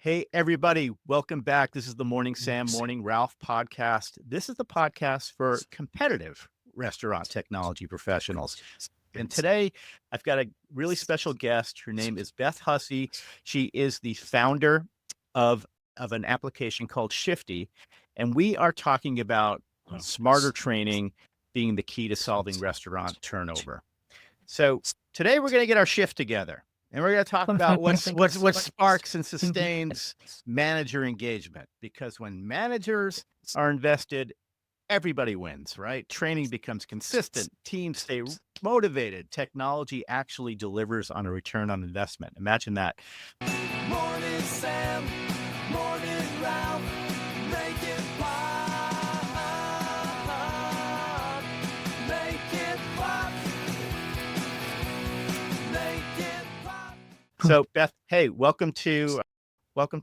Hey, everybody, welcome back. This is the Morning Sam, Morning Ralph podcast. This is the podcast for competitive restaurant technology professionals. And today I've got a really special guest. Her name is Beth Hussey. She is the founder of, of an application called Shifty. And we are talking about smarter training being the key to solving restaurant turnover. So today we're going to get our shift together. And we're going to talk about what sparks and sustains manager engagement. Because when managers are invested, everybody wins, right? Training becomes consistent. Teams stay motivated. Technology actually delivers on a return on investment. Imagine that. Morning Sam, morning Ralph, make it pop, make it pop, make it pop. So Beth, hey, welcome to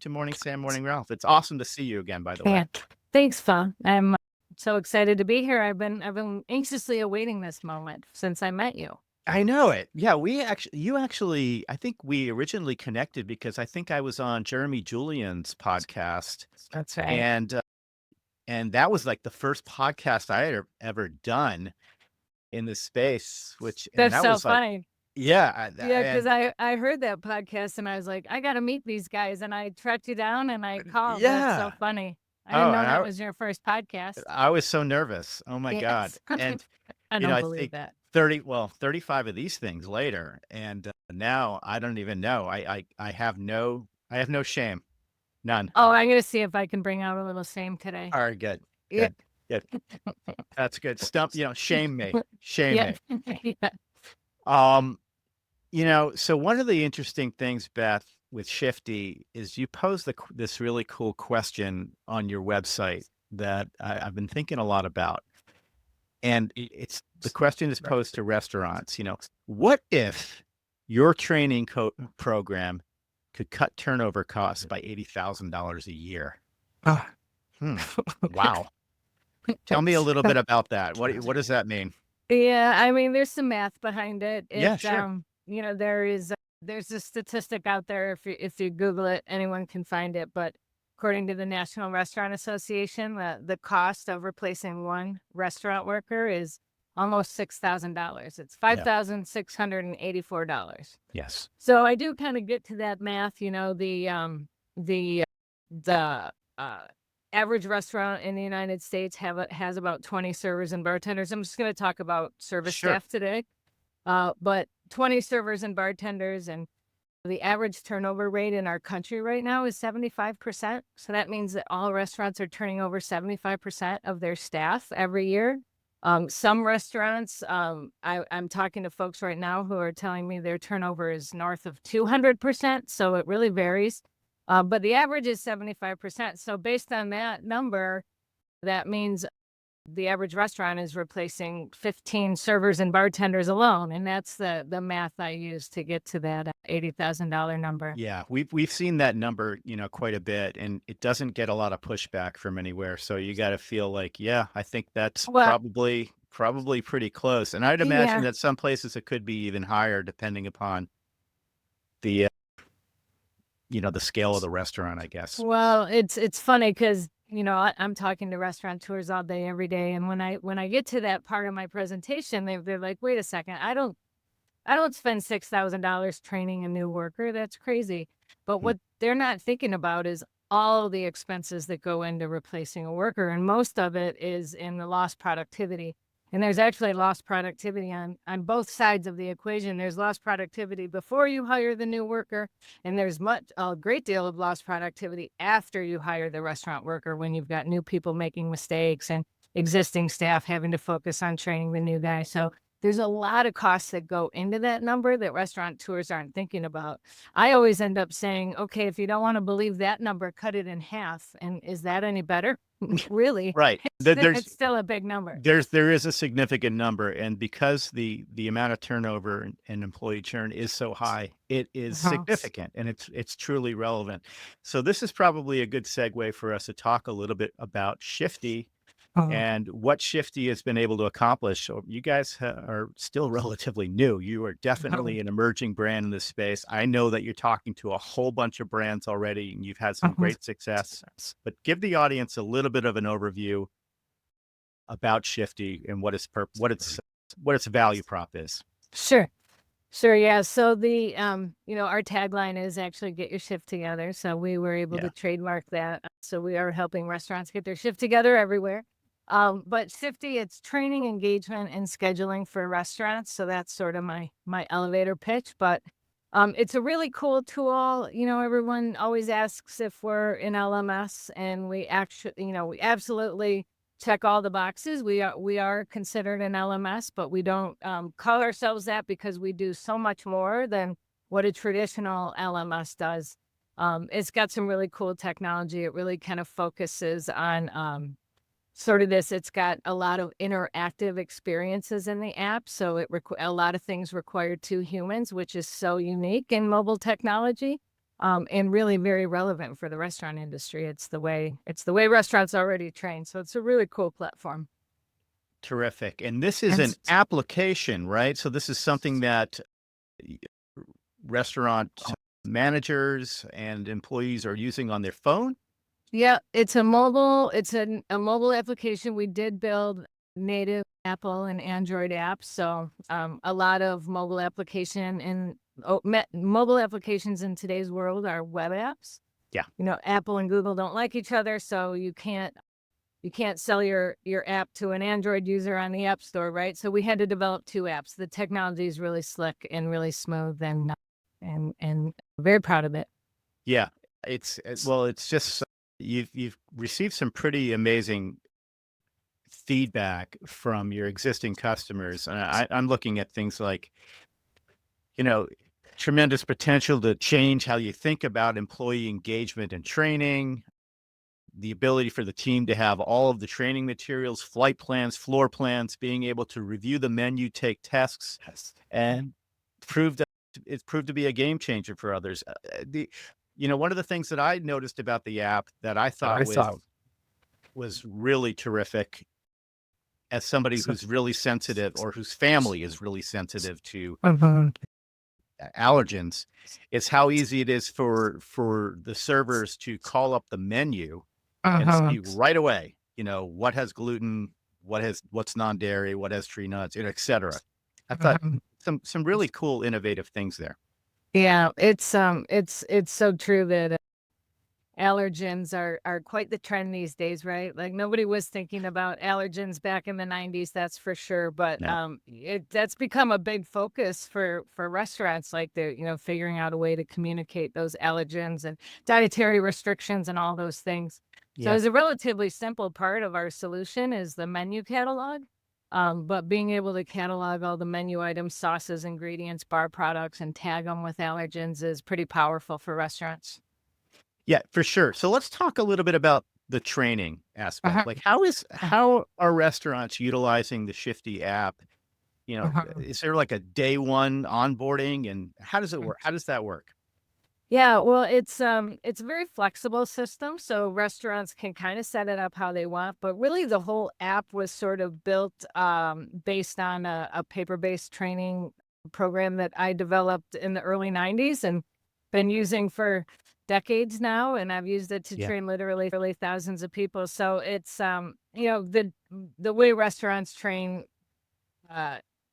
Morning Sam, Morning Ralph. It's awesome to see you again, by the way. Yeah. Thanks, Phil. I'm so excited to be here. I've been anxiously awaiting this moment since I met you. I know it. Yeah, I think we originally connected because I think I was on Jeremy Julian's podcast, That's right. and that was like the first podcast I had ever done in this space, and That's that so was like, funny. yeah, Yeah, because and I heard that podcast and I was like, I got to meet these guys, and I tracked you down and I called. That's yeah. so funny. I Oh, didn't know and that was your first podcast. I was so nervous. Oh my God. Yes. And I you don't know, I believe think that. 35 of these things later, and now I don't even know. I have no shame, none. Oh, I'm gonna see if I can bring out a little shame today. All right, good. Yeah. Good. That's good. Shame me. Shame Yeah. me. Yeah. So one of the interesting things, Beth, with Shifty is you pose this really cool question on your website that I've been thinking a lot about. And the question is posed to restaurants, what if your training program could cut turnover costs by $80,000 a year? Wow. Tell me a little bit about that. What does that mean? Yeah, I mean, there's some math behind it. Yeah, sure. There's a statistic out there. If you Google it, anyone can find it. But according to the National Restaurant Association, the cost of replacing one restaurant worker is almost $6,000. It's $5,684. Yes. So I do kind of get to that math. The average restaurant in the United States has about 20 servers and bartenders. I'm just going to talk about service Sure. staff today. But 20 servers and bartenders, and the average turnover rate in our country right now is 75%. So that means that all restaurants are turning over 75% of their staff every year. Some restaurants, I'm talking to folks right now who are telling me their turnover is north of 200%. So it really varies. But the average is 75%. So based on that number, that means the average restaurant is replacing 15 servers and bartenders alone. And that's the math I use to get to that $80,000 number. Yeah, we've seen that number, quite a bit, and it doesn't get a lot of pushback from anywhere. So you got to feel like, yeah, I think that's probably pretty close. And I'd imagine that some places it could be even higher depending upon the the scale of the restaurant, I guess. Well, it's funny because I'm talking to restaurateurs all day, every day, and when I get to that part of my presentation, they're like, "Wait a second, I don't spend $6,000 training a new worker. That's crazy." But what they're not thinking about is all the expenses that go into replacing a worker, and most of it is in the lost productivity. And there's actually lost productivity on both sides of the equation. There's lost productivity before you hire the new worker, and there's a great deal of lost productivity after you hire the restaurant worker when you've got new people making mistakes and existing staff having to focus on training the new guy. So there's a lot of costs that go into that number that restaurateurs aren't thinking about. I always end up saying, okay, if you don't want to believe that number, cut it in half. And is that any better? Really? Right. It's still a big number. There is a significant number. And because the amount of turnover and employee churn is so high, it is significant and it's truly relevant. So this is probably a good segue for us to talk a little bit about Shifty And what Shifty has been able to accomplish, so you guys are still relatively new. You are definitely an emerging brand in this space. I know that you're talking to a whole bunch of brands already, and you've had some great success. But give the audience a little bit of an overview about Shifty and what its value prop is. Sure. Sure. Yeah. So our tagline is actually get your shift together. So we were able to trademark that. So we are helping restaurants get their shift together everywhere. But Shifty, it's training, engagement, and scheduling for restaurants. So that's sort of my elevator pitch. But it's a really cool tool. Everyone always asks if we're in LMS, and we absolutely check all the boxes. We are considered an LMS, but we don't call ourselves that because we do so much more than what a traditional LMS does. It's got some really cool technology. It really kind of focuses on sort of this. It's got a lot of interactive experiences in the app. So a lot of things require two humans, which is so unique in mobile technology. And really very relevant for the restaurant industry. It's the way restaurants already train. So it's a really cool platform. Terrific. And this is an application, right? So this is something that restaurant managers and employees are using on their phone? Yeah, it's a mobile application. We did build native Apple and Android apps. So a lot of mobile applications in today's world are web apps. Yeah. Apple and Google don't like each other, so you can't sell your app to an Android user on the App Store, right? So we had to develop two apps. The technology is really slick and really smooth, and very proud of it. Yeah, it's just you've received some pretty amazing feedback from your existing customers, and I'm looking at things like, tremendous potential to change how you think about employee engagement and training, the ability for the team to have all of the training materials, flight plans, floor plans, being able to review the menu, take tests, and it's proved to be a game changer for others. One of the things that I noticed about the app that I thought was really terrific, as somebody who's really sensitive or whose family is really sensitive to allergens, is how easy it is for the servers to call up the menu and see right away, what has gluten, what's non-dairy, what has tree nuts, et cetera. I thought some really cool, innovative things there. Yeah, it's so true that allergens are quite the trend these days, right? Like nobody was thinking about allergens back in the 90s, that's for sure. But No. that's become a big focus for restaurants, like they're figuring out a way to communicate those allergens and dietary restrictions and all those things. So Yeah. it's a relatively simple part of our solution is the menu catalog. But being able to catalog all the menu items, sauces, ingredients, bar products, and tag them with allergens is pretty powerful for restaurants. Yeah, for sure. So let's talk a little bit about the training aspect. Like how are restaurants utilizing the Shifty app? Is there like a day one onboarding, and how does it work? How does that work? Yeah, well, it's a very flexible system, so restaurants can kind of set it up how they want. But really, the whole app was sort of built based on a paper-based training program that I developed in the early '90s and been using for decades now. And I've used it to Yeah. train literally thousands of people. So it's the way restaurants train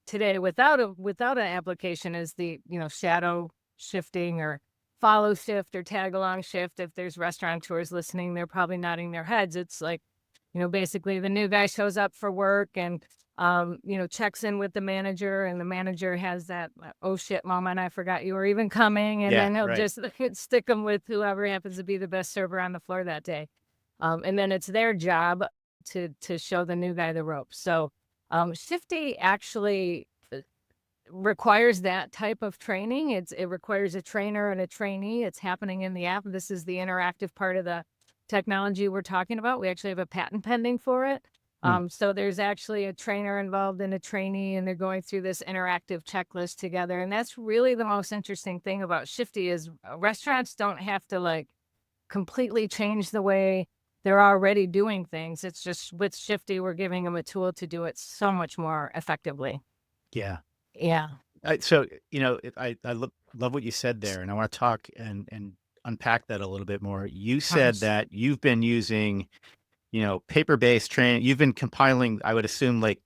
today without an application is the shadow shifting or follow shift or tag along shift. If there's restaurateurs listening, they're probably nodding their heads. It's like, basically the new guy shows up for work and, checks in with the manager, and the manager has that, oh shit moment, I forgot you were even coming. And Yeah, then he'll right. just stick them with whoever happens to be the best server on the floor that day. And then it's their job to show the new guy the ropes. So Shifty actually requires that type of training. It requires a trainer and a trainee. It's happening in the app. This is the interactive part of the technology we're talking about. We actually have a patent pending for it. So there's actually a trainer involved and a trainee, and they're going through this interactive checklist together. And that's really the most interesting thing about Shifty is restaurants don't have to completely change the way they're already doing things. It's just with Shifty, we're giving them a tool to do it so much more effectively. Yeah. Yeah. So, love what you said there, and I want to talk and unpack that a little bit more. You said that you've been using, paper-based training. You've been compiling, I would assume, like,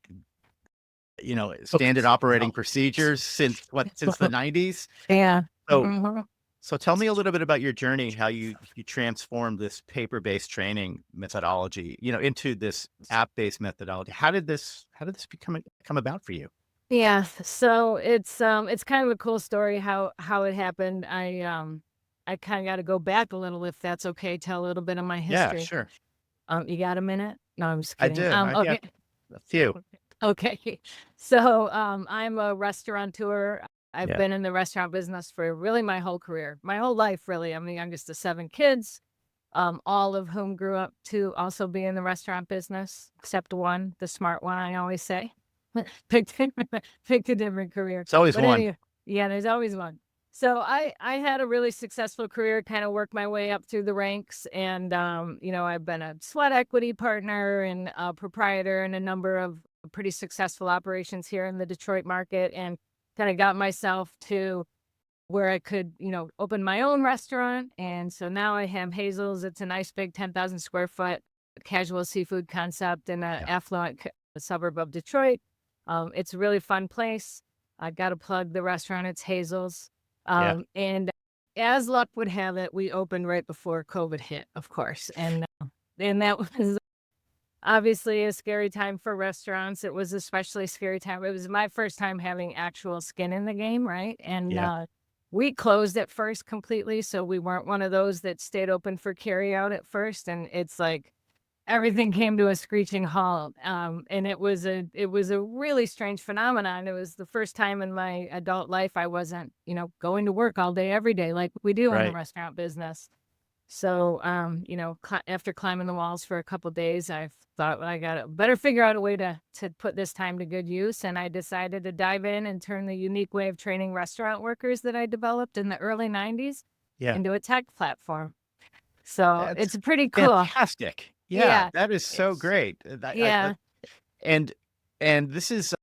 standard operating procedures since the 90s. Yeah. So, Mhm. so tell me a little bit about your journey, how you transformed this paper-based training methodology, into this app-based methodology. How did this come about for you? Yeah. So it's kind of a cool story how it happened. I kind of got to go back a little, if that's okay. Tell a little bit of my Yeah, history. sure. You got a minute? No, I'm just I kidding. do. I Okay. got a few. Okay. So, I'm a restaurateur. I've Yeah. been in the restaurant business for really my whole career, my whole life, really. I'm the youngest of 7 kids, all of whom grew up to also be in the restaurant business, except one, the smart one, I always say. Picked, picked a different career. It's always But one. anyway, yeah, there's always one. So I had a really successful career, kind of worked my way up through the ranks. And, I've been a sweat equity partner and a proprietor in a number of pretty successful operations here in the Detroit market, and kind of got myself to where I could, open my own restaurant. And so now I have Hazel's. It's a nice big 10,000 square foot casual seafood concept in an Yeah. affluent suburb of Detroit. It's a really fun place. I got to plug the restaurant. It's Hazel's. Yeah. And as luck would have it, we opened right before COVID hit, of course. And that was obviously a scary time for restaurants. It was especially a scary time. It was my first time having actual skin in the game, right? And Yeah. we closed at first completely, so we weren't one of those that stayed open for carry out at first. And it's like everything came to a screeching halt. And it was a really strange phenomenon. It was the first time in my adult life I wasn't, going to work all day every day like we do in the Right. restaurant business. So, after climbing the walls for a couple days, I thought, well, I gotta better figure out a way to put this time to good use. And I decided to dive in and turn the unique way of training restaurant workers that I developed in the early 90s Yeah. into a tech platform. So That's it's pretty cool. fantastic. Yeah, Yeah. that is so It's, great. yeah. And and this is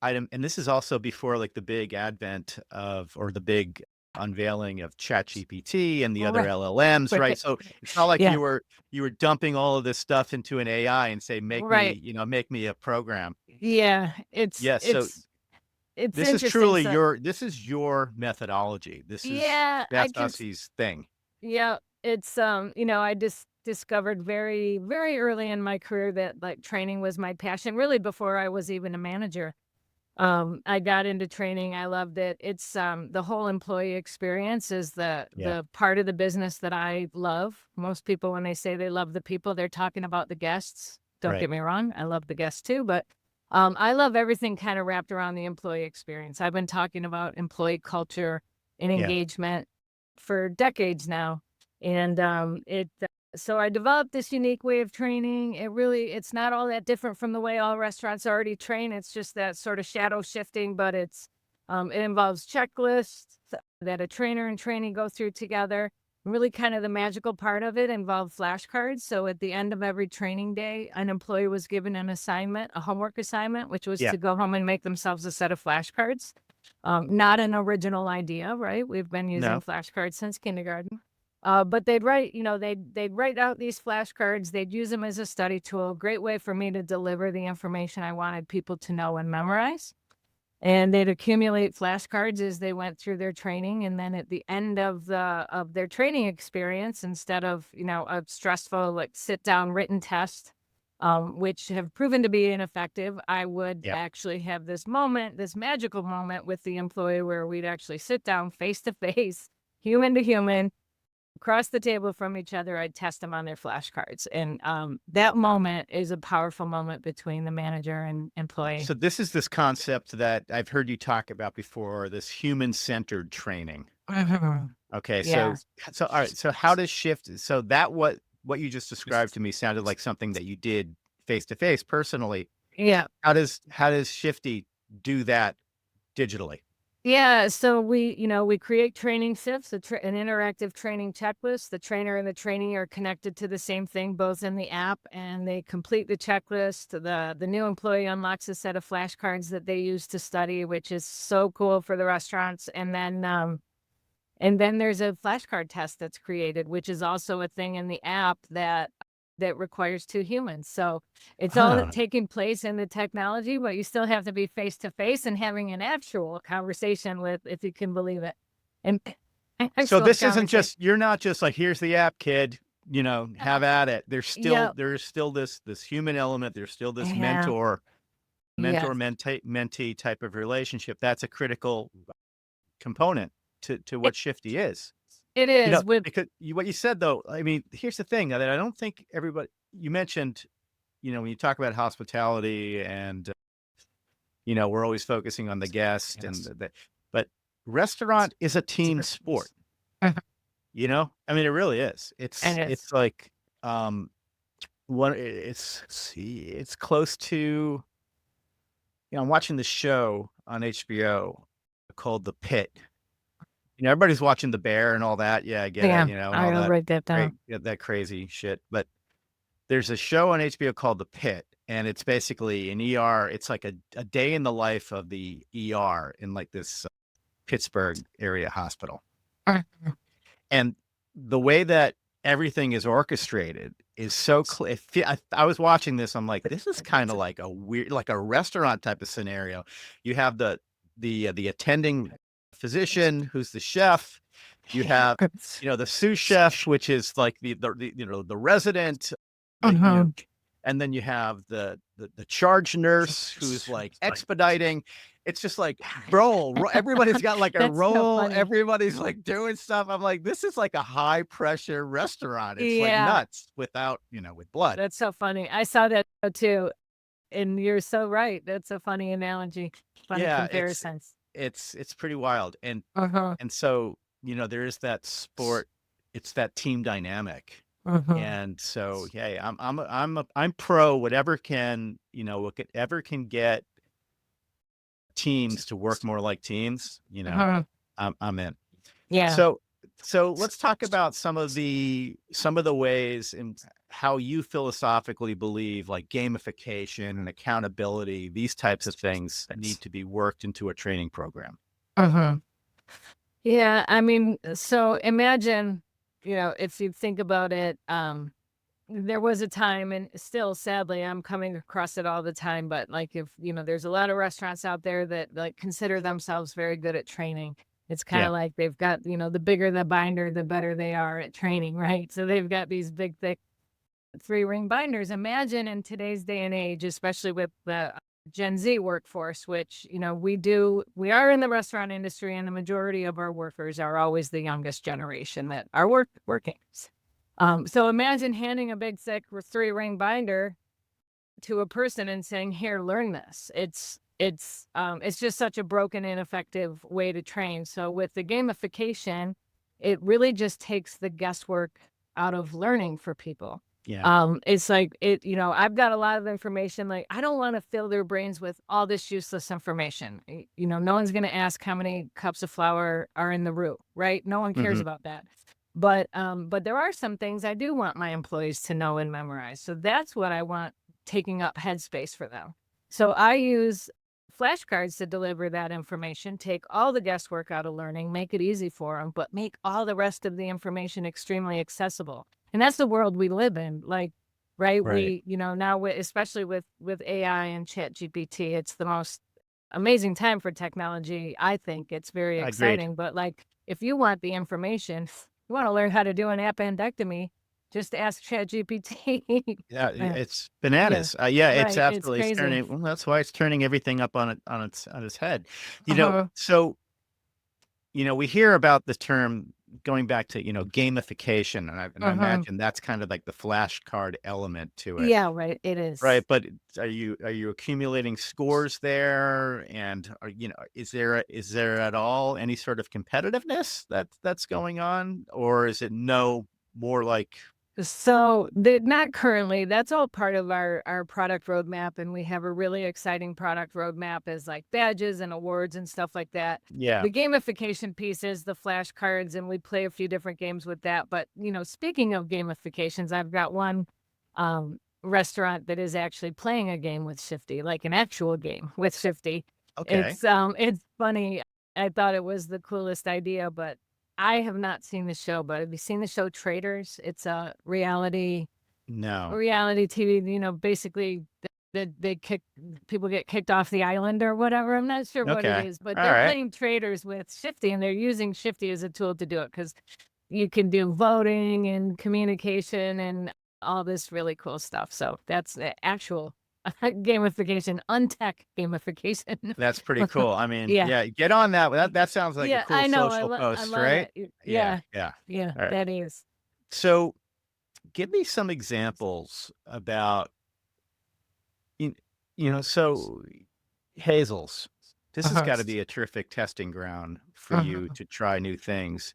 item, and this is also before like the big advent of, or the big unveiling of ChatGPT and the other Right. LLMs, right? Right. So it's not like Yeah. you were dumping all of this stuff into an AI and say, Right. make me a program. Yeah. Yes. So It's this is interesting. truly So, this is your methodology. This is yeah, I Beth can. Hussey's thing. Yeah, it's I just discovered very, very early in my career that like training was my passion, really before I was even a manager. I got into training. I loved it. It's the whole employee experience is Yeah. the part of the business that I love. Most people, when they say they love the people, they're talking about the guests. Don't Right. get me wrong, I love the guests too, but I love everything kind of wrapped around the employee experience. I've been talking about employee culture and Yeah. engagement for decades now. And so I developed this unique way of training. It's not all that different from the way all restaurants already train. It's just that sort of shadow shifting, but it involves checklists that a trainer and trainee go through together. Really kind of the magical part of it involved flashcards. So at the end of every training day, an employee was given an assignment, a homework assignment, which was Yeah. to go home and make themselves a set of flashcards. Not an original idea, right? We've been using No. flashcards since kindergarten. But they'd write, they'd write out these flashcards. They'd use them as a study tool. Great way for me to deliver the information I wanted people to know and memorize. And they'd accumulate flashcards as they went through their training. And then at the end of their training experience, instead of, a stressful, like sit down written test, which have proven to be ineffective, I would Yeah. actually have this moment, this magical moment with the employee where we'd actually sit down face to face, human to human, across the table from each other. I'd test them on their flashcards. And that moment is a powerful moment between the manager and employee. So this is this concept that I've heard you talk about before, this human-centered training. Mhm. Okay, Yeah. so all right, so how does what you just described to me sounded like something that you did face to face personally. Yeah. How does Shifty do that digitally? Yeah, so we create training shifts, an interactive training checklist. The trainer and the trainee are connected to the same thing, both in the app, and they complete the checklist. The new employee unlocks a set of flashcards that they use to study, which is so cool for the restaurants. And then there's a flashcard test that's created, which is also a thing in the app that requires two humans. So it's all Huh. taking place in the technology, but you still have to be face to face and having an actual conversation with, if you can believe it. And So actual this isn't conversation. just, you're not just like, here's the app, kid, have at it. There's Yep. still this human element. There's still this Yeah. Yes, mentee type of relationship. That's a critical component to it, what Shifty is. it is with, Because what you said though, I mean, here's the thing that I don't think everybody, you mentioned, when you talk about hospitality and, we're always focusing on the guest and but restaurant is a team sport, Mhm. I mean, it really is. And It's like, it's close to, I'm watching the show on HBO called The Pit. Everybody's watching The Bear and all that. Yeah, I get it, yeah, and all I'll that write that down. that crazy shit. But there's a show on HBO called The Pit, and it's basically an ER. It's like a day in the life of the ER in like this Pittsburgh area hospital. Mhm. And the way that everything is orchestrated is so clear. I was watching this. I'm like, this is kind of like a weird, like a restaurant type of scenario. You have the attending physician who's the chef. You have, the sous chef, which is like the resident, Mhm. and then you have the charge nurse who's like expediting. It's just like, bro, everybody's got like a That's so role. funny. Everybody's like doing stuff. I'm like, this is like a high pressure restaurant. It's like Yeah, nuts without, with blood. that's so funny. I saw that too. And you're so right. That's a funny analogy, funny Yeah, comparisons. it's pretty wild. Uh-huh. And so, there is that sport, it's that team dynamic. Uh-huh. And so, yeah, I'm pro whatever can, whatever can get teams to work more like teams, Uh-huh. I'm in. Yeah. So let's talk about some of the ways in how you philosophically believe like gamification and accountability, these types of things need to be worked into a training program. Uh-huh. Yeah. I mean, so imagine, if you think about it, there was a time, and still sadly I'm coming across it all the time, but like if there's a lot of restaurants out there that like consider themselves very good at training. It's kind Yeah. of like they've got, the bigger the binder, the better they are at training, right? So they've got these big thick 3-ring binders. Imagine in today's day and age, especially with the Gen Z workforce, which, we are in the restaurant industry, and the majority of our workers are always the youngest generation that are working. So imagine handing a big thick 3-ring binder to a person and saying, "Here, learn this." It's just such a broken, ineffective way to train. So with the gamification, it really just takes the guesswork out of learning for people. Yeah. It's like I've got a lot of information. Like, I don't want to fill their brains with all this useless information. No one's going to ask how many cups of flour are in the roux, right? No one cares Hmm. about that. But there are some things I do want my employees to know and memorize. So that's what I want taking up headspace for them. So I use flashcards to deliver that information, take all the guesswork out of learning, make it easy for them, but make all the rest of the information extremely accessible. And that's the world we live in. Like, right? Right. We, now especially with AI and Chat GPT, it's the most amazing time for technology. I think it's very Agreed. exciting. But like, if you want the information, you want to learn how to do an appendectomy, just ask Chat GPT. Yeah, Yeah, it's yeah, bananas. Yeah, it's right. It's absolutely, it's crazy. turning, well, that's why it's turning everything up on its head. Uh-huh. So, we hear about the term going back to, gamification, and I Uh-huh. imagine that's kind of like the flashcard element to it. Yeah, right. It Right, is. but are you accumulating scores there? And is there at all any sort of competitiveness that's going on, or is it more like So not currently. That's all part of our product roadmap, and we have a really exciting product roadmap as like badges and awards and stuff like that. Yeah. The gamification piece is the flashcards, and we play a few different games with that. But speaking of gamifications, I've got one restaurant that is actually playing a game with Shifty, like an actual game with Shifty. Okay. It's funny. I thought it was the coolest idea, but I have not seen the show. But have you seen the show Traders? It's a reality No. TV. Basically they people get kicked off the island or whatever. I'm not sure what it Okay. is, but All they're right. playing Traders with Shifty, and they're using Shifty as a tool to do it because you can do voting and communication and all this really cool stuff. So that's the actual gamification, untech gamification. That's pretty cool. I mean, Yeah. yeah, get on that. That sounds like a Yeah, cool I know. social I post, love right? it. Yeah. Yeah, Yeah. All right. that is. So give me some examples about, so Hazel's, this has got to be a terrific testing ground for you to try new things.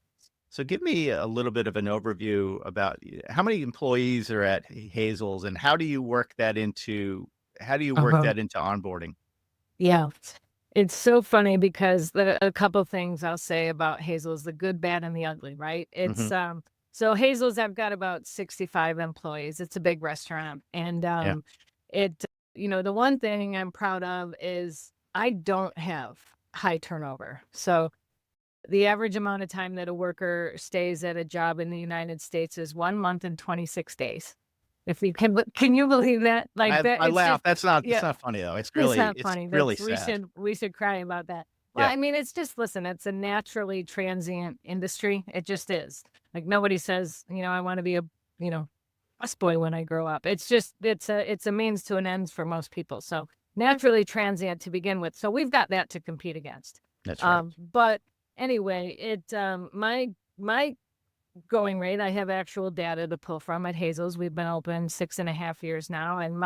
So give me a little bit of an overview about how many employees are at Hazel's and how do you work that into onboarding? Yeah. It's so funny because a couple things I'll say about Hazel's, the good, bad, and the ugly, right? It's Mhm. so Hazel's, I've got about 65 employees. It's a big restaurant. And Yeah. the one thing I'm proud of is I don't have high turnover. So the average amount of time that a worker stays at a job in the United States is 1 month and 26 days. If you can you believe that? Like that, I it's laugh. just, That's yeah, not funny though. it's not funny. It's really That's sad. we should cry about that. Well, Yeah. I mean, it's just, listen, it's a naturally transient industry. It just is. Like nobody says, I want to be a, busboy when I grow up. It's just it's a means to an end for most people. So naturally transient to begin with. So we've got that to compete against. That's right. But anyway, my going rate, I have actual data to pull from at Hazel's. We've been open 6.5 years now, and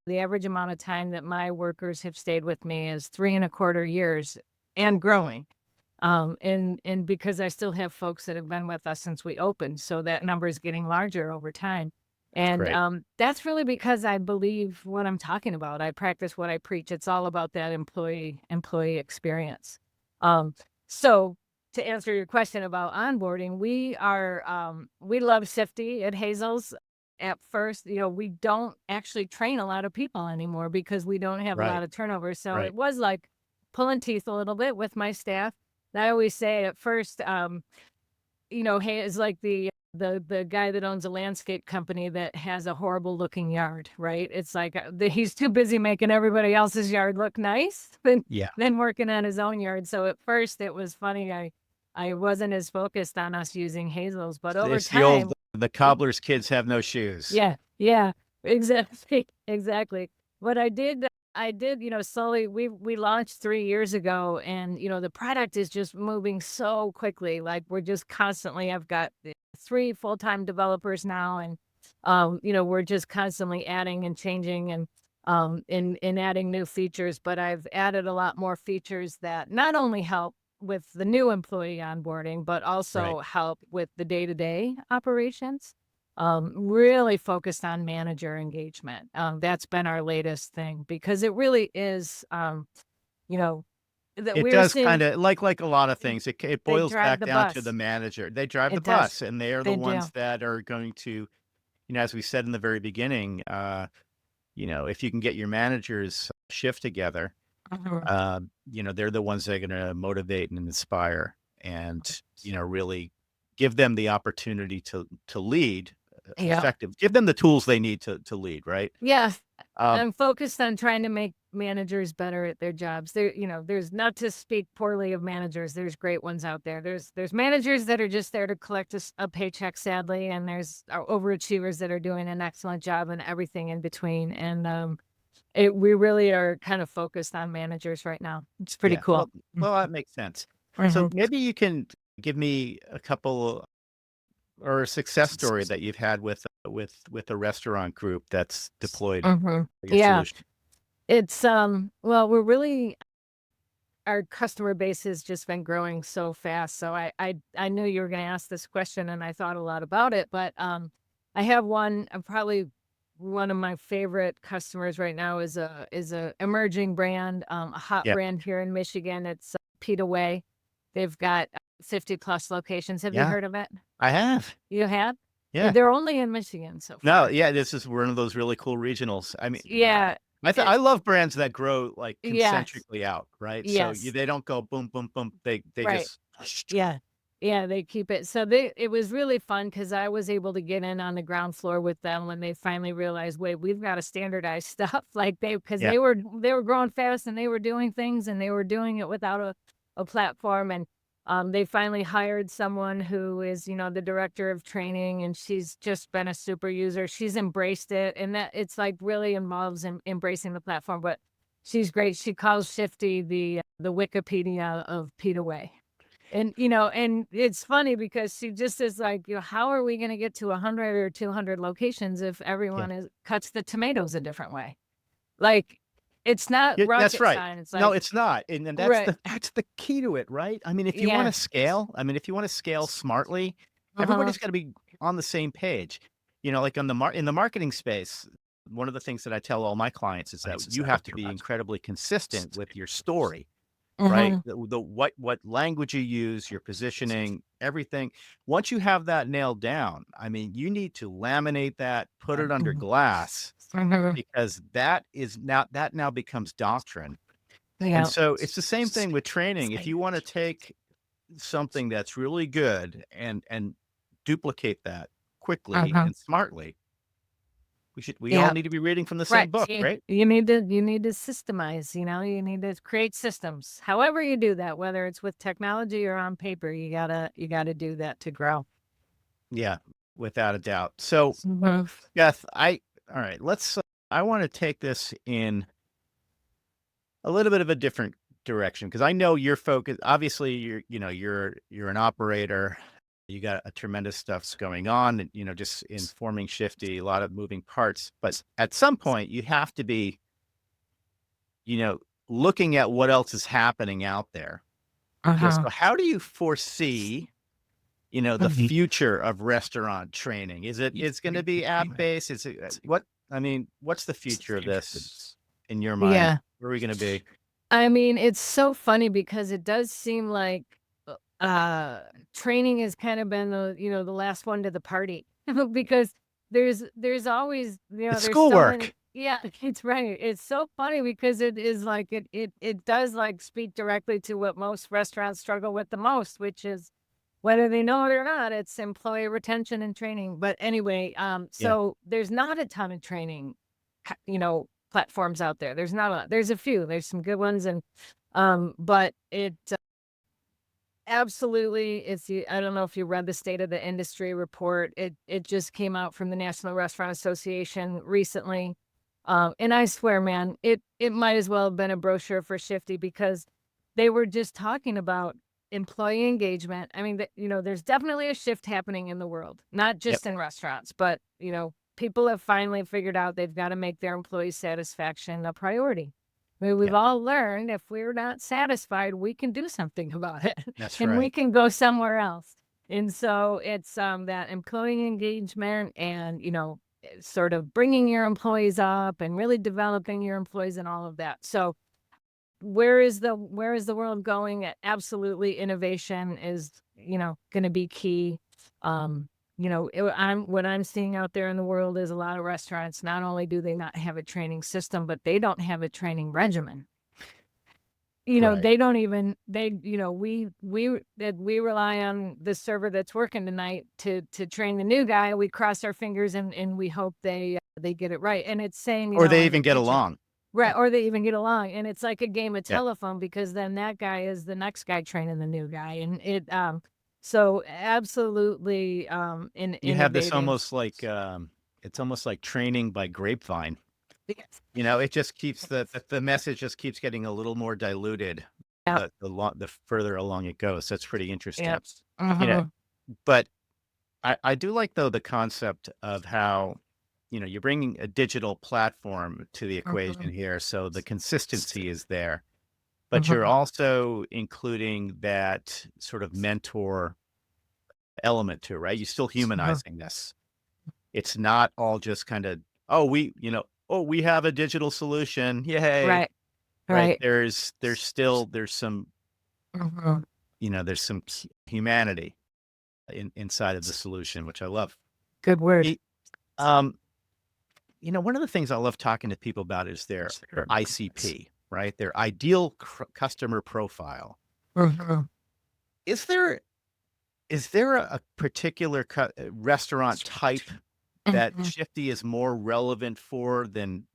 the average amount of time that my workers have stayed with me is 3.25 years and growing. And because I still have folks that have been with us since we opened, so that number is getting larger over time. And Great. that's really because I believe what I'm talking about. I practice what I preach. It's all about that employee experience. So to answer your question about onboarding, we love Shifty at Hazel's. At first, we don't actually train a lot of people anymore because we don't have a lot Right. of turnover. So Right. it was like pulling teeth a little bit with my staff. And I always say at first, hey, it's like the guy that owns a landscape company that has a horrible looking yard, right? It's like he's too busy making everybody else's yard look nice Yeah. than working on his own yard. So at first it was funny. I wasn't as focused on us using Hazel's, but over It's the old, time, the cobbler's kids have no shoes. yeah, exactly, exactly. What I did, slowly. We launched 3 years ago, and the product is just moving so quickly. Like we're just constantly. I've got 3 full-time developers now, and we're just constantly adding and changing and in adding new features. But I've added a lot more features that not only help with the new employee onboarding, but also Right. help with the day-to-day operations. Really focused on manager engagement. That's been our latest thing because it really is, that It we're does seeing kind of like a lot of things. It they boils drive back the down to the bus. manager. They drive the It does. bus, and they are the They do. ones that are going to, as we said in the very beginning, if you can get your managers shift together, they're the ones that are going to motivate and inspire, and really give them the opportunity to lead Yeah. effective. Give them the tools they need to lead. Right. Yeah. Um, I'm focused on trying to make managers better at their jobs. There's not to speak poorly of managers. There's great ones out there. There's managers that are just there to collect a paycheck, sadly, and there's overachievers that are doing an excellent job and everything in between. And we really are kind of focused on managers right now. It's pretty yeah. cool. Well, that makes sense. So Mhm. maybe you can give me a couple or a success story that you've had with a restaurant group that's deployed Mhm. your Yeah. solution. It's well, our customer base has just been growing so fast. So I knew you were going to ask this question, and I thought a lot about it. But I have one, probably one of my favorite customers right now is a emerging brand, a hot Yeah, brand here in Michigan. It's Pita Way. They've got 50 plus locations. Have you yeah, heard of it? I have. You have? Yeah, Yeah. they're only in Michigan so No, far. yeah, this is one of those really cool regionals. I mean, Yeah. I It, love brands that grow like yes. concentrically out, right? So Yes. they don't go boom, boom, boom. They Right. just Yeah. Yeah, they keep it. So it was really fun because I was able to get in on the ground floor with them when they finally realized, wait, we've got to standardize stuff. Like because yeah, they were growing fast and they were doing things and they were doing it without a platform. And they finally hired someone who is, the director of training, and she's just been a super user. She's embraced it, and that it's like really involves in embracing the platform. But she's great. She calls Shifty the Wikipedia of Pita Way. And, and it's funny because she just is like, how are we going to get to 100 or 200 locations if yeah. everyone cuts the tomatoes a different way? Like, it's not Yeah, that's rocket right. science. No, Like, it's not. And that's right. the key to it, right? I mean, if you want Yeah. to scale, if you want to scale smartly, Uh-huh. everybody's got to be on the same page. Like on in the marketing space, one of the things that I tell all my clients is that you have to be incredibly consistent with your story, right? Uh-huh. The what language you use, your positioning, everything. Once you have that nailed down, you need to laminate that, put it under glass, Uh-huh. because that now becomes doctrine. And Yeah. so it's the same thing with training. If you want to take something that's really good and duplicate that quickly Uh-huh. and smartly, we all Yeah. need to be reading from the Right. same book, right? You need to systemize, you need to create systems. However you do that, whether it's with technology or on paper, you gotta do that to grow. Yeah, without a doubt. So, Mhm. Beth, all right, I want to take this in a little bit of a different direction because I know you're focused. Obviously, you're an operator. You got a tremendous stuff's going on, and just in forming Shifty, a lot of moving parts. But at some point, you have to be, you know, looking at what else is happening out there. Uh-huh. So how do you foresee, the future of restaurant training? It's going to be app based? Is it what's the future of this in your mind? Yeah. Where are we going to be? I mean, it's so funny because it does seem like uh training has kind of been the last one to the party because there's always It's there's so many. schoolwork. Yeah, it's right. It's so funny because it is like it does like speak directly to what most restaurants struggle with the most, which is whether they know it or not, it's employee retention and training. But anyway, Yeah. so there's not a ton of training, platforms out there. There's a few, there's some good ones. And, but it absolutely, I don't know if you read the state of the industry report. It just came out from the National Restaurant Association recently. And I swear, man, it might as well have been a brochure for Shifty because they were just talking about employee engagement. I mean, there's definitely a shift happening in the world, not Yep. just in restaurants, but people have finally figured out they've got to make their employee satisfaction a priority. I mean, we've Yep. all learned if we're not satisfied, we can do something about it That's and we right. can go somewhere else. And so it's that employee engagement and, sort of bringing your employees up and really developing your employees and all of that. So where is the world going? Absolutely, innovation is, going to be key. What I'm seeing out there in the world is a lot of restaurants, not only do they not have a training system, but they don't have a training regimen. Right. They don't even we rely on the server that's working tonight to train the new guy. We cross our fingers and we hope they get it right. And it's same, Or they in the even get kitchen. along. Right, or they even get along, and it's like a game of Yeah. telephone because then that guy is the next guy training the new guy, and so absolutely, You have this innovative. almost like it's almost like training by grapevine. Yes. It just keeps the message just keeps getting a little more diluted Yeah. the further along it goes. That's pretty interesting. Yep. You know, Mhm. but I do like though the concept of how you're bringing a digital platform to the equation Mhm. here, so the consistency is there, but you're Mhm. also including that sort of mentor element to it, right? You're still Mhm. humanizing this. It's not all just kind of, oh, we have a digital solution. Yay. Right. Right. Right. There's some, Mhm. there's some humanity inside of the solution, which I love. Good word. It- one of the things I love talking to people about is their ICP, right? Their ideal customer profile. Mhm. Is there a particular restaurant type that Mhm. Shifty is more relevant for than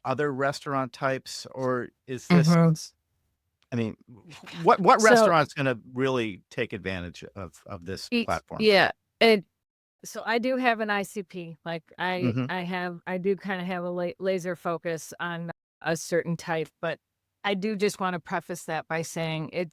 other restaurant types, or is this? Mhm. I mean, what So, restaurant's going to really take advantage of this platform? yeah, it so I do have an ICP. Like Hmm. I do kind of have a laser focus on a certain type, but I do just want to preface that by saying an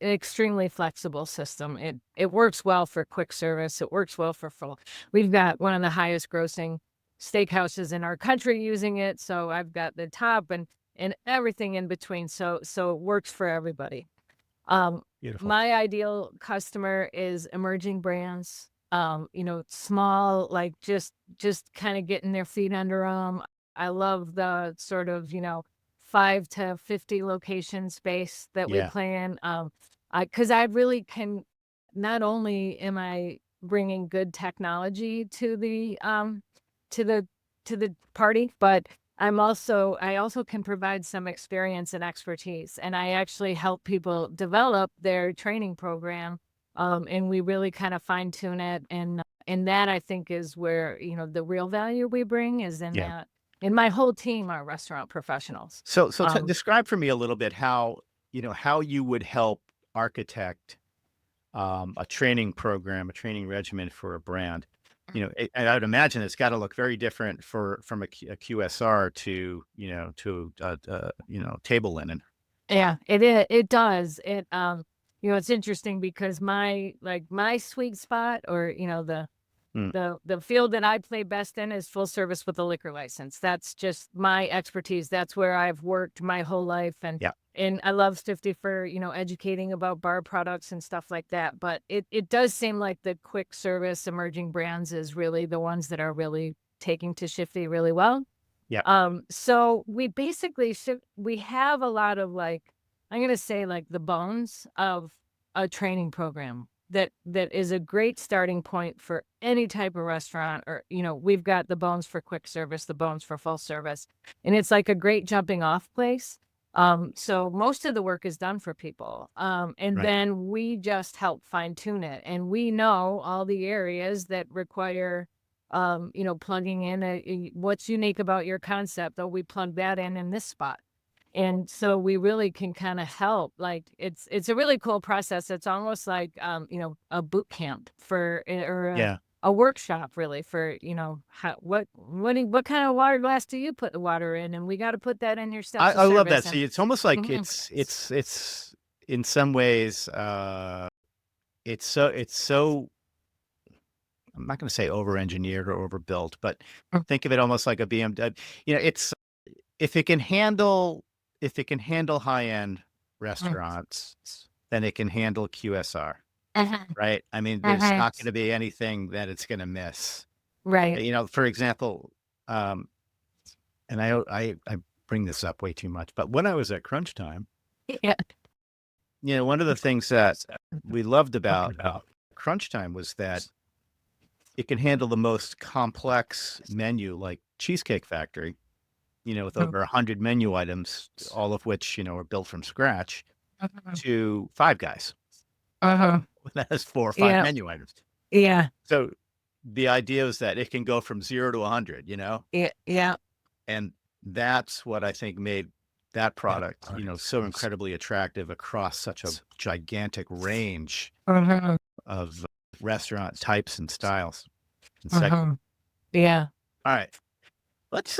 extremely flexible system. It works well for quick service. It works well for full. We've got one of the highest grossing steakhouses in our country using it, so I've got the top and everything in between. So it works for everybody. Beautiful. My ideal customer is emerging brands, small, like just kind of getting their feet under them. I love the sort of, 5 to 50 location space that we Yeah. play in. Because I really can, not only am I bringing good technology to to the to the party, but I also can provide some experience and expertise, and I actually help people develop their training program, and we really kind of fine tune it, and that I think is where, the real value we bring is in Yeah. that. And my whole team are restaurant professionals. So Um, describe for me a little bit how you would help architect a training program, a training regimen for a brand. And I would imagine it's got to look very different from a QSR to table linen. yeah, it does. It's interesting because my sweet spot, or Mm, the field that I play best in is full service with a liquor license. That's just my expertise. That's where I've worked my whole life, and yeah. I love Stifty for, educating about bar products and stuff like that. But it does seem like the quick service emerging brands is really the ones that are really taking to Shifty really well. Yeah. So we basically we have a lot of, like, I'm gonna say, like, the bones of a training program that is a great starting point for any type of restaurant. Or, we've got the bones for quick service, the bones for full service, and it's like a great jumping off place. So most of the work is done for people. And Right. then we just help fine tune it, and we know all the areas that require plugging in what's unique about your concept. Oh, we plug that in this spot. And so we really can kind of help. Like, it's a really cool process. It's almost like, a boot camp or Yeah. a workshop, really, for, what kind of water glass do you put the water in? And we got to put that in your steps of I love that. service. And See, it's almost like Mhm. it's in some ways, it's so I'm not going to say over-engineered or overbuilt, but think of it almost like a BMW. It's if it can handle high-end restaurants, then it can handle QSR, Uh-huh. right? I mean, there's Uh-huh. not going to be anything that it's going to miss. Right. For example, um, and I bring this up way too much, but when I was at Crunch Time, Yeah. one of the things that we loved about Crunch Time was that it can handle the most complex menu, like Cheesecake Factory, with over 100 menu items, all of which, are built from scratch, Uh-huh. to Five Guys Uh-huh. that has 4 or 5 Yeah. menu items. Yeah. So the idea is that it can go from 0 to 100, Yeah. Yeah. and that's what I think made that product, so incredibly attractive across such a gigantic range Uh-huh. of restaurant types and styles and segments. Uh-huh. Yeah. All right, let's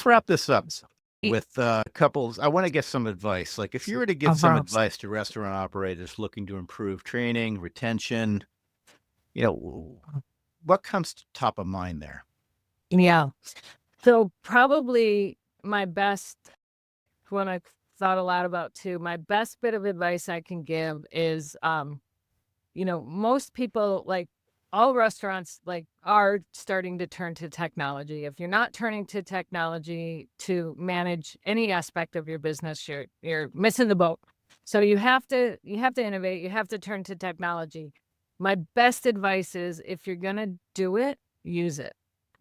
wrap this up Y- with couples. I want to get some advice. Like, if you were to give some advice to restaurant operators looking to improve training, retention, what comes to top of mind there? Yeah. So probably my best, one I've thought a lot about too, my best bit of advice I can give is, most people, like, all restaurants like are starting to turn to technology. If you're not turning to technology to manage any aspect of your business, you're missing the boat. So you have to innovate, you have to turn to technology. My best advice is if you're going to do it, use it.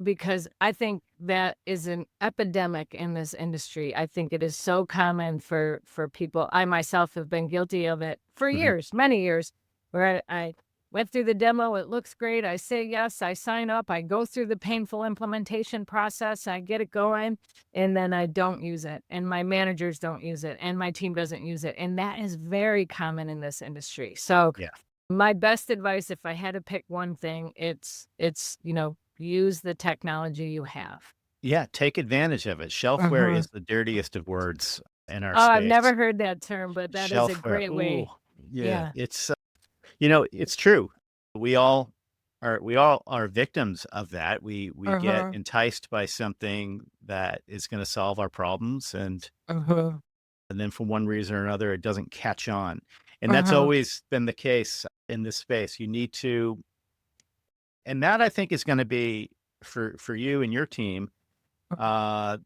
Because I think that is an epidemic in this industry. I think it is so common for people. I myself have been guilty of it for years, many years, where I went through the demo. It looks great. I say yes. I sign up. I go through the painful implementation process. I get it going, and then I don't use it. And my managers don't use it. And my team doesn't use it. And that is very common in this industry. So Yeah. my best advice, if I had to pick one thing, it's use the technology you have. Yeah. Take advantage of it. Shelfware is the dirtiest of words in our Oh, I've space. never heard that term, but that is a Shelfware. great way. Ooh, yeah. Yeah. It's, it's true. We all are victims of that. We get enticed by something that is going to solve our problems. And then for one reason or another, it doesn't catch on. And that's always been the case in this space. You need to, and that I think is going to be for you and your team, that's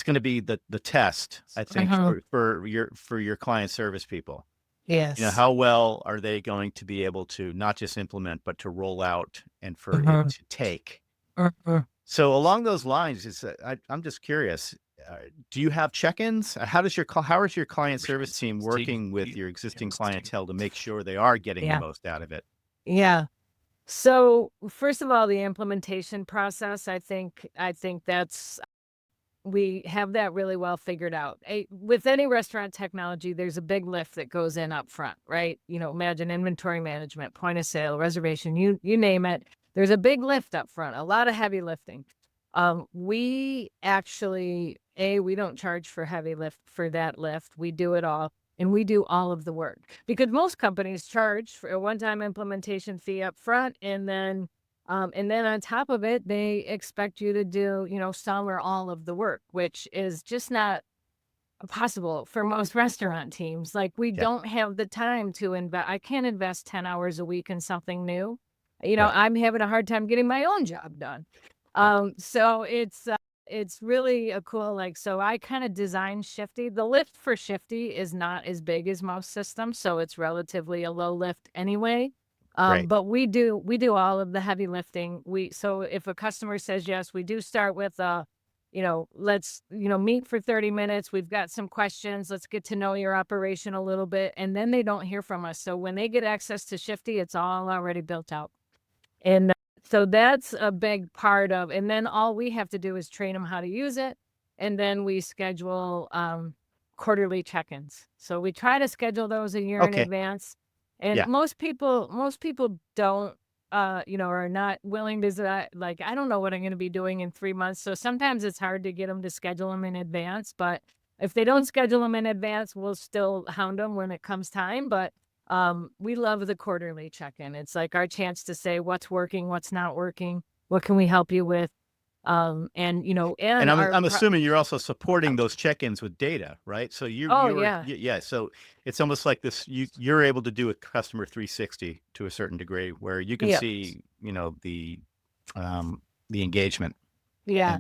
going to be the test, I think, for your client service people. Yes. How well are they going to be able to not just implement, but to roll out and for it to take? So along those lines, I'm just curious, do you have check-ins? How is your client service team working with your existing clientele to make sure they are getting the most out of it? Yeah. So first of all, the implementation process, I think we have that really well figured out. With any restaurant technology, there's a big lift that goes in up front, right? Imagine inventory management, point of sale, reservation, you name it. There's a big lift up front, a lot of heavy lifting. We actually, we don't charge for that lift. We do it all. And we do all of the work because most companies charge for a one-time implementation fee up front. And then on top of it, they expect you to do, some or all of the work, which is just not possible for most restaurant teams. Like we don't have the time to invest. I can't invest 10 hours a week in something new. I'm having a hard time getting my own job done. So it's really a cool, so I kind of designed Shifty. The lift for Shifty is not as big as most systems, so it's relatively a low lift anyway. But we do all of the heavy lifting. So if a customer says yes, we do start with let's meet for 30 minutes. We've got some questions. Let's get to know your operation a little bit, and then they don't hear from us. So when they get access to Shifty, it's all already built out. And so that's a big part of, and then all we have to do is train them how to use it. And then we schedule quarterly check-ins. So we try to schedule those a year in advance. And most people don't, are not willing to, I don't know what I'm going to be doing in 3 months. So sometimes it's hard to get them to schedule them in advance. But if they don't schedule them in advance, we'll still hound them when it comes time. But we love the quarterly check-in. It's like our chance to say what's working, what's not working, what can we help you with, and I'm assuming you're also supporting those check-ins with data, right? So so it's almost like this. You're able to do a customer 360 to a certain degree, where you can see the engagement. Yeah.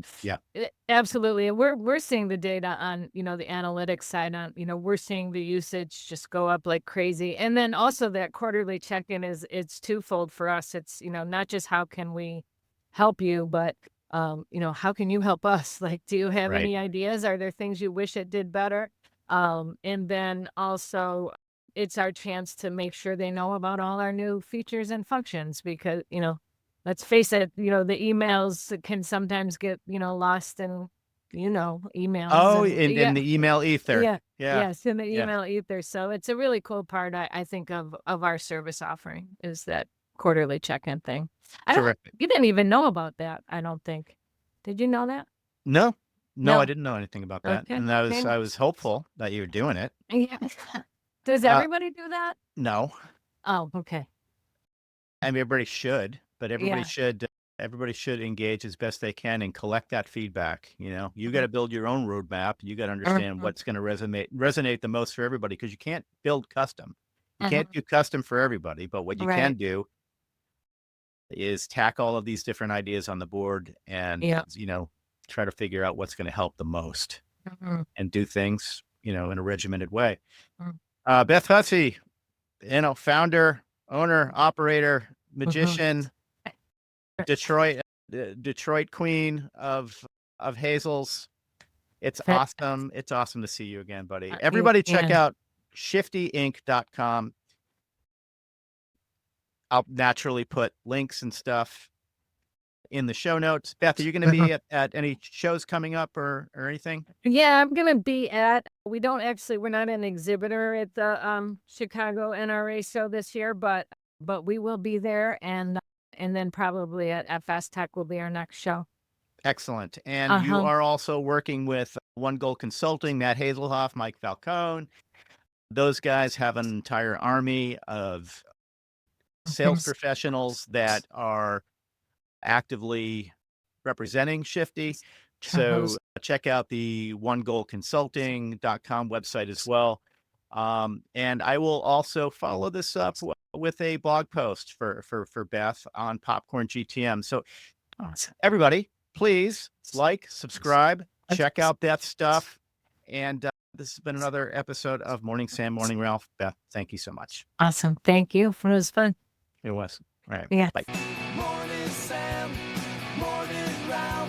And, Absolutely. And we're seeing the data on, the analytics side on, we're seeing the usage just go up like crazy. And then also that quarterly check-in it's twofold for us. It's, not just how can we help you, but, how can you help us? Like, do you have any ideas? Are there things you wish it did better? And then also it's our chance to make sure they know about all our new features and functions because, let's face it, the emails can sometimes get, lost in, emails. Oh, in the email ether. Yeah. Yes, in the email ether. So it's a really cool part, I think, of our service offering is that quarterly check-in thing. You didn't even know about that, I don't think. Did you know that? No, I didn't know anything about that. Okay. And I was hopeful that you were doing it. Yeah. Does everybody do that? No. Oh, okay. I mean, everybody should, but everybody should engage as best they can and collect that feedback. You got to build your own roadmap. You got to understand what's going to resonate the most for everybody because you can't build custom. You can't do custom for everybody, but what you Right. can do is tack all of these different ideas on the board and, Yeah. try to figure out what's going to help the most Mhm. and do things, in a regimented way. Mm. Beth Hussey, founder, owner, operator, magician, Detroit queen of Hazel's. It's Fa- awesome. It's awesome to see you again, buddy. Yeah, Everybody check yeah. out shiftyinc.com. I'll naturally put links and stuff in the show notes. Beth, are you going to be at any shows coming up or anything? Yeah, I'm gonna be at. We're not an exhibitor at the Chicago NRA show this year, but we will be there, and then probably at FS Tech will be our next show. Excellent. And you Uh-huh. are also working with One Goal Consulting, Matt Hazelhoff, Mike Falcone. Those guys have an entire army of sales professionals that are actively representing Shifty. So check out the onegoalconsulting.com website as well. And I will also follow this up with a blog post for Beth on Popcorn GTM. So everybody, please like, subscribe, check out Beth's stuff. And this has been another episode of Morning Sam, Morning Ralph. Beth, thank you so much. Awesome. Thank you. It was fun. It was. All right. Yeah. Bye. Morning Sam, morning Ralph.